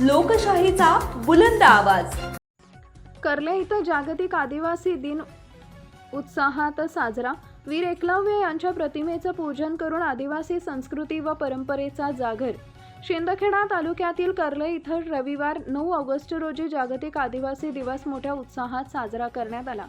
लोकशाहीचा बुलंद आवाज. कर्ले इथं जागतिक आदिवासी दिन उत्साहात साजरा. वीर एकलव्य यांच्या प्रतिमेचं पूजन करून आदिवासी संस्कृती व परंपरेचा जागर. शिंदखेडा तालुक्यातील कर्ले इथं रविवार 9 ऑगस्ट रोजी जागतिक आदिवासी दिवस मोठ्या उत्साहात साजरा करण्यात आला.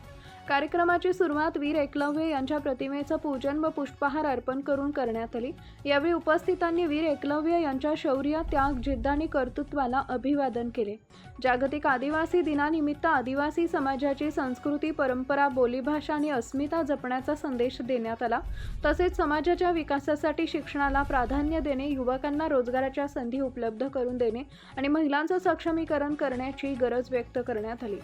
कार्यक्रमाची सुरुवात वीर एकलव्य यांच्या प्रतिमेचं पूजन व पुष्पहार अर्पण करून करण्यात आली. यावेळी उपस्थितांनी वीर एकलव्य यांच्या शौर्य, त्याग, जिद्द आणि कर्तृत्वाला अभिवादन केले. जागतिक आदिवासी दिनानिमित्त आदिवासी समाजाची संस्कृती, परंपरा, बोलीभाषा आणि अस्मिता जपण्याचा संदेश देण्यात आला. तसेच समाजाच्या विकासासाठी शिक्षणाला प्राधान्य देणे, युवकांना रोजगाराच्या संधी उपलब्ध करून देणे आणि महिलांचं सक्षमीकरण करण्याची गरज व्यक्त करण्यात आली.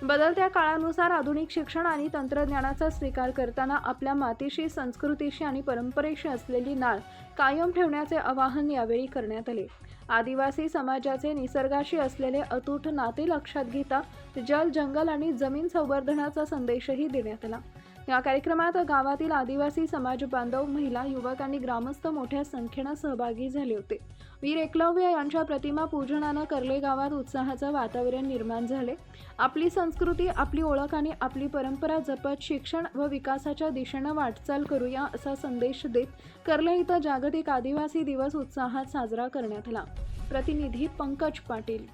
बदलत्या काळानुसार आधुनिक शिक्षण आणि तंत्रज्ञानाचा स्वीकार करताना आपल्या मातीशी, संस्कृतीशी आणि परंपरेशी असलेली नाळ कायम ठेवण्याचे आवाहन यावेळी करण्यात आले. आदिवासी समाजाचे निसर्गाशी असलेले अतूट नाते लक्षात घेता जल, जंगल आणि जमीन संवर्धनाचा संदेशही देण्यात आला. या कार्यक्रमात गावातील आदिवासी समाज बांधव, महिला, युवक आणि ग्रामस्थ मोठ्या संख्येने सहभागी झाले होते. वीर एकलव्य यांच्या प्रतिमा पूजनानं कर्ले गावात उत्साहाचं वातावरण निर्माण झाले. आपली संस्कृती, आपली ओळख आणि आपली परंपरा जपत शिक्षण व विकासाच्या दिशेनं वाटचाल करूया असा संदेश देत कर्ले इथं जागतिक आदिवासी दिवस उत्साहात साजरा करण्यात आला. प्रतिनिधी पंकज पाटील.